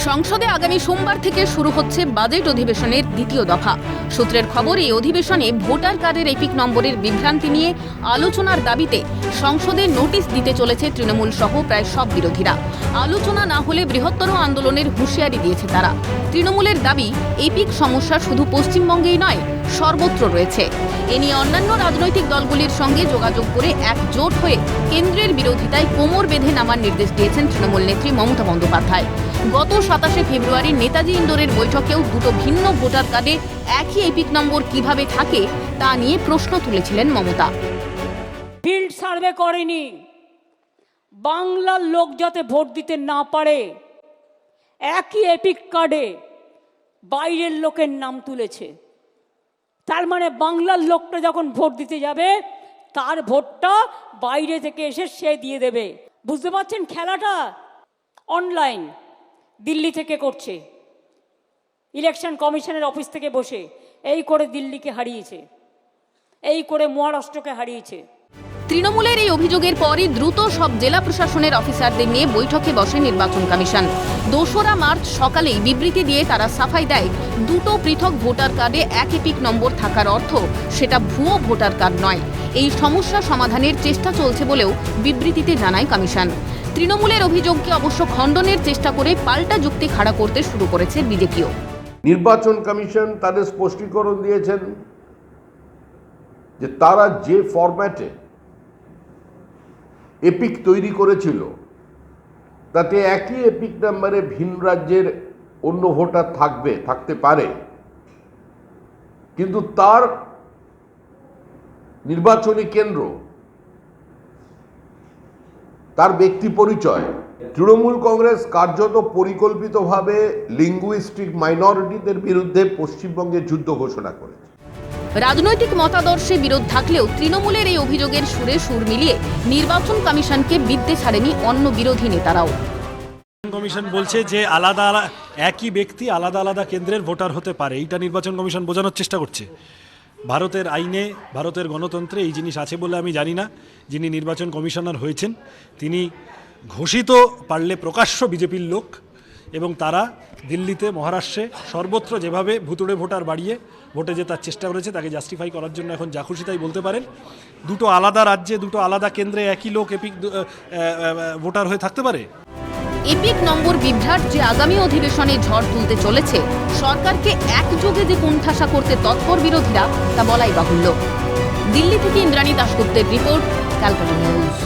সংসদে আগামী সোমবার থেকে শুরু হচ্ছে বাজেট অধিবেশনের দ্বিতীয় দফা। সূত্রের খবর, এই অধিবেশনে ভোটার কার্ডের এপিক নম্বরের বিভ্রান্তি নিয়ে আলোচনার দাবিতে সংসদে নোটিশ দিতে চলেছে তৃণমূল সহ প্রায় সব বিরোধীরা। আলোচনা না হলে বৃহত্তর আন্দোলনের হুঁশিয়ারি দিয়েছে তারা। তৃণমূলের দাবি, এপিক সমস্যা শুধু পশ্চিমবঙ্গেই নয়, সর্বত্র রয়েছে। এ নিয়ে অন্যান্য রাজনৈতিক দলগুলির সঙ্গে যোগাযোগ করে একজোট হয়ে কেন্দ্রের বিরোধিতায় কোমর বেঁধে নামার নির্দেশ দিয়েছেন তৃণমূল নেত্রী মমতা বন্দ্যোপাধ্যায়। গত 27শে ফেব্রুয়ারি নেতাজি ইন্দোরের বৈঠকেও দুটো ভিন্ন ভোটার কার্ডে একই এপিক নম্বর কিভাবে থাকে তা নিয়ে প্রশ্ন তুলেছিলেন মমতা। ফিল্ড সার্ভে করেনি, বাংলার লোক যাতে ভোট দিতে না পারে একই এপিক কার্ডে বাইরের লোকের নাম তুলেছে। তার মানে বাংলার লোকটা যখন ভোট দিতে যাবে তার ভোটটা বাইরে থেকে এসে সে দিয়ে দেবে। বুঝতে পারছেন খেলাটা? অনলাইন দিল্লি থেকে করছে, ইলেকশন কমিশনের অফিস থেকে বসে এই করে দিল্লিকে হারিয়েছে, এই করে মহারাষ্ট্রকে হারিয়েছে। তৃণমূলের এই অভিযোগের পরই দ্রুত সব জেলা প্রশাসনের অফিসারদের নিয়ে বৈঠকে বসে নির্বাচন কমিশন। 2রা মার্চ সকালেই বিবৃতি দিয়ে তারা সাফাই দেয়, দুটো পৃথক ভোটার কার্ডে এক এপিক নম্বর থাকার অর্থ সেটা ভুয়ো ভোটার কার্ড নয়। এই সমস্যা সমাধানের চেষ্টা চলছে বলেও বিবৃতিতে জানায় কমিশন। তৃণমূলের অভিযোগকে অবশ্য খণ্ডনের চেষ্টা করে পাল্টা যুক্তি খাড়া করতে শুরু করেছে বিজেপিও। নির্বাচন কমিশন তাদের স্পষ্টীকরণ দিয়েছেন যে তারা যে ফরম্যাটে এপিক তৈরি করেছিল তাতে একই এপিক নাম্বারে ভিন রাজ্যের অন্য ভোটার থাকতে পারে, কিন্তু তার নির্বাচনী কেন্দ্র, তার ব্যক্তি পরিচয়। তৃণমূল কংগ্রেস কার্যত পরিকল্পিতভাবে লিঙ্গুইস্টিক মাইনরিটিদের বিরুদ্ধে পশ্চিমবঙ্গে যুদ্ধ ঘোষণা করেছে। রাজনৈতিক মতাদর্শে বিরোধ থাকলেও তৃণমূলের এই অভিযোগের সুরে সুর মিলিয়ে নির্বাচন কমিশনকে বিদ্যে ছাড়েনি অন্য বিরোধী নেতারাও। কমিশন বলছে যে আলাদা একই ব্যক্তি আলাদা আলাদা কেন্দ্রের ভোটার হতে পারে, এইটা নির্বাচন কমিশন বোঝানোর চেষ্টা করছে। ভারতের আইনে, ভারতের গণতন্ত্রে এই জিনিস আছে বলে আমি জানি না। যিনি নির্বাচন কমিশনার হয়েছেন তিনি ঘোষিত পারলে প্রকাশ্য বিজেপির লোক, এবং তারা দিল্লিতে, মহারাষ্ট্রে সর্বত্র যেভাবে ভুতুড়ে ভোটার বাড়িয়ে ভোটে জেতার চেষ্টা করেছে তাকে জাস্টিফাই করার জন্য এখন যা খুশি তাই বলতে পারেন। দুটো আলাদা রাজ্যে, দুটো আলাদা কেন্দ্রে একই লোক এপিক ভোটার হয়ে থাকতে পারে? এপিক নম্বর বিভ্রাট যে আগামী অধিবেশনে ঝড় তুলতে চলেছে, সরকারকে একযোগে যে কোণঠাসা করতে তৎপর বিরোধীরা, তা বলাই বাহুল্য। দিল্লি থেকে ইন্দ্রাণী দাশগুপ্তের রিপোর্ট, ক্যালকাটা নিউজ।